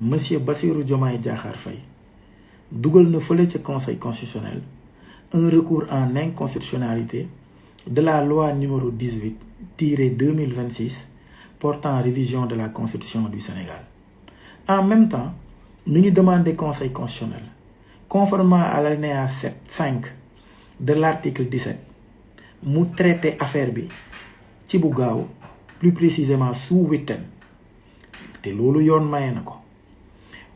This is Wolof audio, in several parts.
Monsieur Bassirou Diomaye Diakhar Faye dugal na fële ca conseil constitutionnel un recours en inconstitutionnalité de la loi numéro 18-2026 portant révision de la constitution du Sénégal. En même temps, mi ngi demandé conseil constitutionnel, conformément à l'alinéa 5 de l'article 17, mu traité affaire bi ci bu gaaw, plus précisément sous huitaine. Te loolu yoon maye na ko.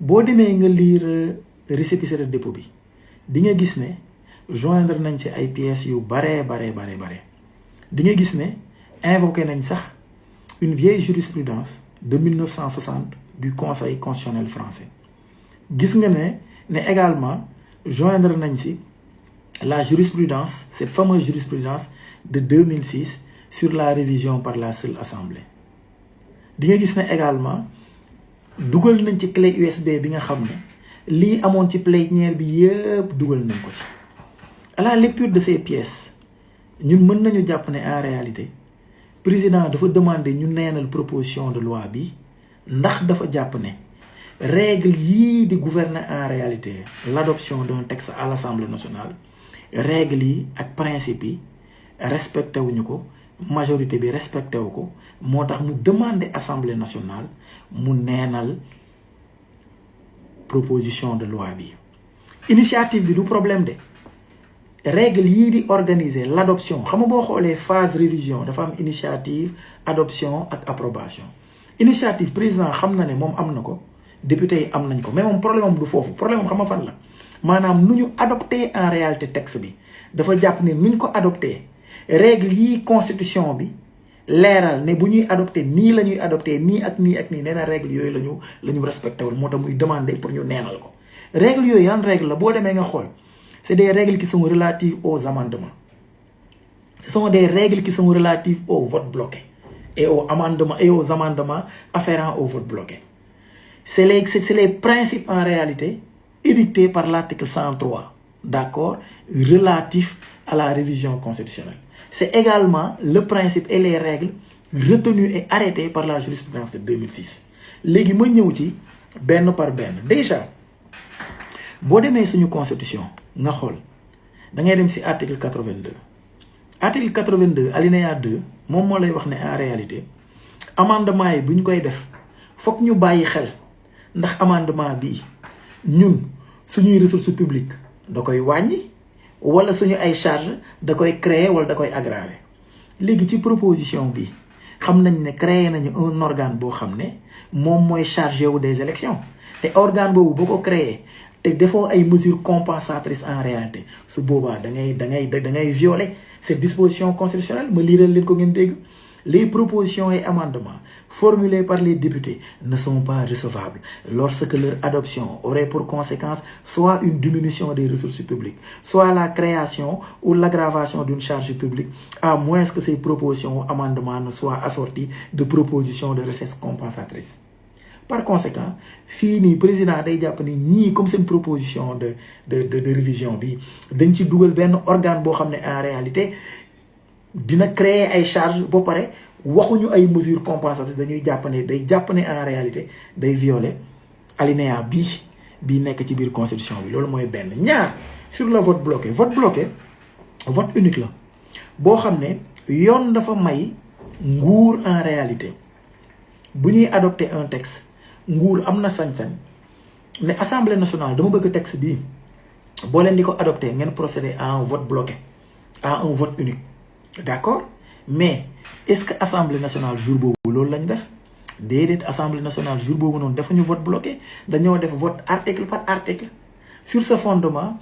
Boo demee nga lire récépissé de dépôt bi di nga gis ne joindre nañ ci ay pièces yu bare. Di nga gis ne invoqué nañ sax une vieille jurisprudence de 1960 du Conseil constitutionnel français. Gis nga ne également joindre nañ ci la jurisprudence, cette fameuse jurisprudence de 2006 sur la révision par la seule assemblée. Di nga gis ne également dugal nañ ci clé USB bi nga xam ne lii amoon ci plénière bi yëpp dugal nañ ko ci. À la lecture de ces pièces ñun mën nañu jàpp ne en réalité président dafa demander ñu neenal proposition de loi bi ndax dafa jàpp ne règle yii di gouverner en réalité l'adoption d'un texte à l'Assemblée nationale, règle yi ak principe yi respecté wuñu ko, majorité bi respecté wu ko, moo tax mu demander Assemblée nationale mu neenal proposition de loi bi. Initiative bi du problème de règle yii di organiser l'adoption, xam nga boo xoolee phase révision dafa am initiative, adoption ak approbation. Initiative président xam na ne moom am na ko, député yi am nañ ko, mais moom problème am du foofu, problème am xam nga fan la maanaam nu ñu adopté en réalité texte bi dafa jàpp ne nu ñu ko adopté règle yii constitution bi leeral ne bu ñuy adopté nii la ñuy adopté nii ak nii ak nii nee na règle yooyu la ñu respecté wul moo tax muy demandé pour ñu neenal ko. Règle yooyu yan règle la boo demee nga xool c'est des règles qui sont relatives aux amendements. Ce sont des règles qui sont relatives au vote bloqué et aux amendements afférents au vote bloqué. C'est les principes en réalité édictés par l'article 103, d'accord, relatifs à la révision constitutionnelle. C'est également le principe et les règles retenues et arrêtées par la jurisprudence de 2006. Léegi ma ñëw ci benn par benn. Déjà boo demee suñu constitution nga xool da ngay dem ci article 82. Article 82 alinéa 2 moom moo lay wax ne en réalité amendement yi bu ñu koy def fokk ñu bàyyi xel ndax amendement bii ñun suñuy ressources publiques da koy wàññi wala suñu ay charges da koy créer wala da koy aggraver. Léegi ci proposition bi xam nañ ne créer nañu un organe boo xam ne moom mooy chargé wu des élections te organe boobu boo ko créer te defoo ay mesures compensatrices en réalité su boobaa da ngay violer cette disposition constitutionnelle. Ma liiral leen ko ngeen dégg. Les propositions et amendements formulés par les députés ne sont pas recevables lorsque leur adoption aurait pour conséquence soit une diminution des ressources publiques, soit la création ou l'aggravation d'une charge publique, à moins que ces propositions ou amendements ne soient assortis de propositions de recettes compensatrices. Par conséquent, fii nii président day jàpp ni ñii comme seen proposition de révision bi dañ ci dugal benn organe boo xam ne en réalité dina créer ay charges ba pare waxuñu ay mesures compensatrices, dañuy jàpp ne day jàpp ne en réalité day violer alinéa bii nekk ci biir constitution bi. Loolu mooy benn. Ñaar, sur le vote bloqué. Vote bloqué vote unique la boo xam ne yoon dafa may nguur en réalité bu ñuy adopter un texte nguur am na sañ-sañ ne assemblée nationale dama bëgg texte bii boo leen di ko adopter ngeen procéder à un vote bloqué, à un vote unique. D'accord, mais est-ce que assemblée nationale jour boobu loolu lañ def? Déedéet, assemblée nationale jour boobu noonu defuñu vote bloqué, dañoo def vote article par article. Sur ce fondement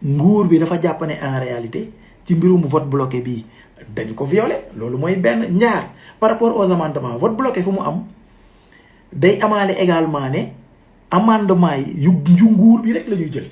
nguur bi dafa jàpp ne en réalité ci mbirum vote bloqué bi dañ ko violer. Loolu mooy benn. Ñaar, par rapport aux amendements, vote bloqué fu mu am day amaale également ne amendement yi yu nguur bi rek la ñuy jël.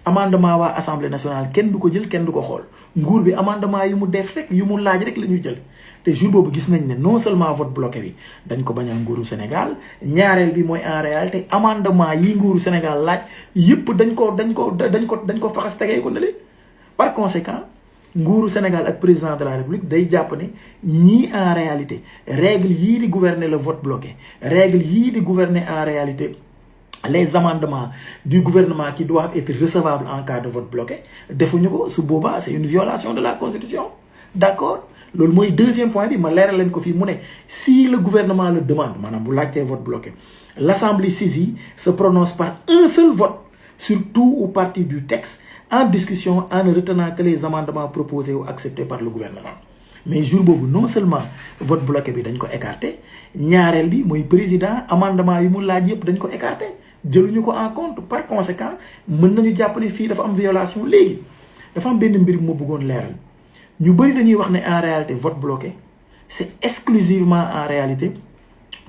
Amendement waa assemblée nationale kenn du ko jël, kenn du ko xool. Nguur bi amendement yu mu def rek yu mu laaj rek la ñuy jël. Te jour boobu gis nañ ne non seulement vote bloqué bi dañ ko bañal nguuru Sénégal, ñaareel bi mooy en réalité amendement yi nguuru Sénégal laaj yëpp dañ ko faxas tegee ko ne le. Par conséquent nguuru Sénégal ak président de la République day jàpp ne ñii en réalité règle yii di gouverner le vote bloqué, règle yii di gouverner en réalité les amendements du gouvernement qui doivent être recevables en cas de vote bloqué defuñu ko su boobaa c'est une violation de la constitution d'accord loolu mooy deuxième point bi ma leeral leen ko fii mu ne si le gouvernement le demande maanaam bu laajtee vote bloqué l'assemblée saisie se prononce par un seul vote sur tout ou partie du texte en discussion en ne retenant que les amendements proposés ou acceptés par le gouvernement mais jour boobu non seulement vote bloqué bi dañ ko écarté ñaareel bi mooy président amendement yu mu laaj yëpp dañ ko écarté jëluñu ko en compte par conséquent mën nañu jàpp ne fii dafa am violation léegi dafa am benn mbir bu ma bëggoon leeral ñu bëri dañuy wax ne en réalité vote bloqué c'est exclusivement en réalité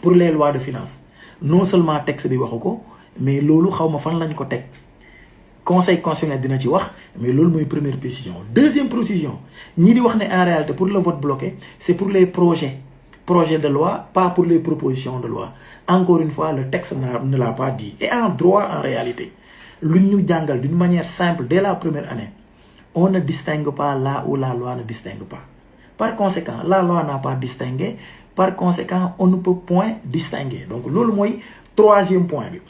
pour les lois de finances non seulement texte bi waxu ko mais loolu xaw ma fan lañ ko teg conseil constitutionnel dina ci wax mais loolu mooy première précision deuxième précision ñii di wax ne en réalité pour le vote bloqué c'est pour les projets de loi pas pour les propositions de loi encore une fois le texte ne l'a pas dit et en droit en réalité lu ñu jàngal d'une manière simple dès la première année on ne distingue pas là où la loi ne distingue pas par conséquent la loi n'a pas distingué par conséquent on ne peut point distinguer donc loolu mooy troisième point bi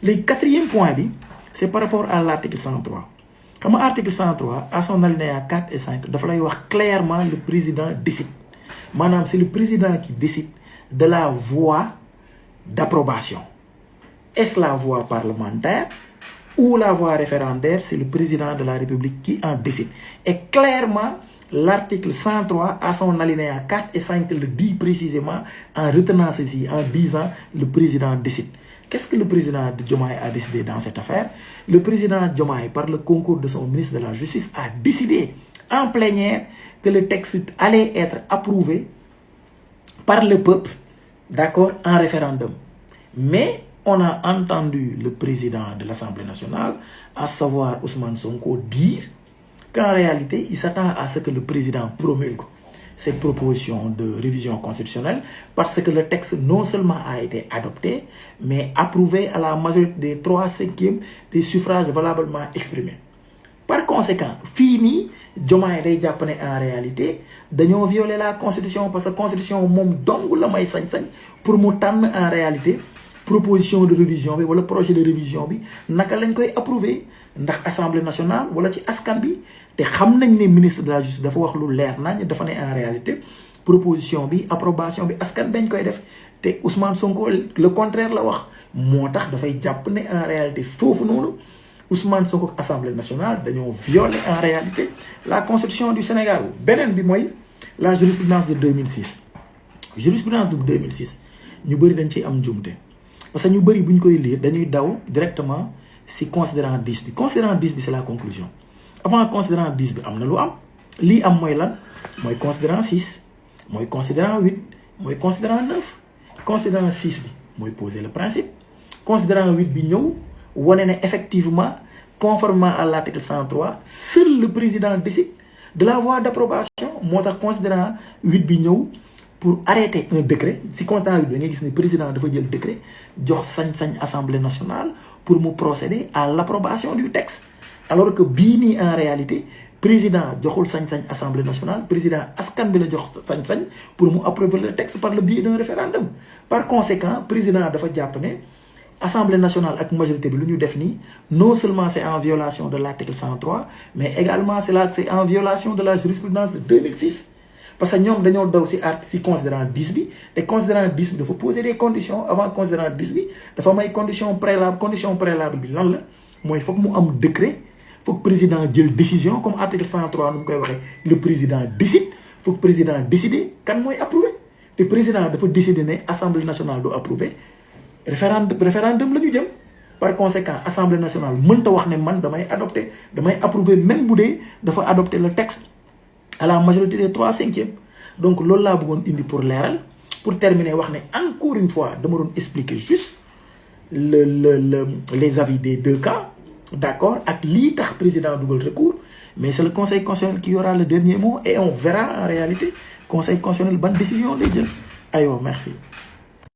le quatrième point bi c'est par rapport à l'article 103 xam nga article 103 à son alinéa 4 et 5 dafa lay wax clairement le président décide maanaam c'est le président qui décide de la voie d'approbation est-ce la voie parlementaire ou la voie référendaire c'est le président de la République qui en décide et clairement l'article 103 à son alinéa 4 et 5 le dit précisément en retenant ceci en disant le président décide. Qu'est-ce que le président Diomaye a décidé dans cette affaire? Le président Diomaye, par le concours de son ministre de la Justice, a décidé en plénière que le texte allait être approuvé par le peuple, d'accord, en référendum. Mais on a entendu le président de l'Assemblée nationale, à savoir Ousmane Sonko, dire qu'en réalité, il s'attend à ce que le président promulgue cette proposition de révision constitutionnelle parce que le texte non seulement a été adopté, mais approuvé à la majorité des 3/5 des suffrages valablement exprimés. Par conséquent, fini, Diomaye day jàpp ne en réalité dañoo violer la constitution parce que constitution moom dong la may sañ-sañ pour mu tànn en réalité proposition de révision bi wala projet de révision bi naka lañ koy approuver ndax assemblée nationale wala ci askan bi te xam nañ ne ministre de la justice dafa wax lu leer nañ dafa ne en réalité proposition bi approbation bi askan dañ koy def te Ousmane Sonko le contraire la wax moo tax dafay jàpp ne en réalité foofu noonu Ousmane Sonko assemblée nationale dañoo violer en réalité la constitution du Sénégal. beneen bi mooy la jurisprudence de 2006 jurisprudence de 2006 ñu bëri dañ ciy am njumte parce que ñu bëri bu ñu koy lire dañuy daw directement si considérant 10 bi considérant 10 bi c'est la conclusion avant considérant 10 bi am na lu am lii am mooy lan mooy considérant 6 mooy considérant 8 mooy considérant 9 considérant 6 bi mooy poser le principe considérant 8 bi ñëw wane ne effectivement conformément à l'article 103 seul le président décide de la voie d'approbation moo tax considérant 8 bi ñëw pour arrêter un décret si considérant 8 bi da ngay gis ne président dafa jël décret jox sañ-sañ assemblée nationale pour mu procéder à l'approbation du texte alors que bii nii en réalité président joxul sañ-sañ assemblée nationale président askan bi la jox sañ-sañ pour mu approuver le texte par le biais d'un référendum par conséquent président dafa jàpp ne assemblée nationale ak majorité bi lu ñu def nii non seulement c'est en violation de l'article 103 mais également c'est en violation de la jurisprudence de 2006 parce que ñoom dañoo daw si considérant 10 bi te considérant 10 bi dafa poser des conditions avant considérant 10 bi dafa may condition préalable bi lan la mooy foog mu am décret foog président jël décision comme article 103 nu mu koy waxee le président décide foog président décider kan mooy approuver te président dafa décider ne assemblée nationale du approuver référendum la ñu jëm par conséquent assemblée nationale mënta wax ne man damay approuver même bu dee dafa adopter le texte à la majorité des 3/5 donc loolu laa bëggoon indi pour leeral pour terminer wax ne encore une fois dama doon expliquer juste les avis des deux cas d'accord ak lii tax président dugal recours mais c'est le conseil constitutionnel qui aura le dernier mot et on verra en réalité conseil constitutionnel ban décision lay jël aywa merci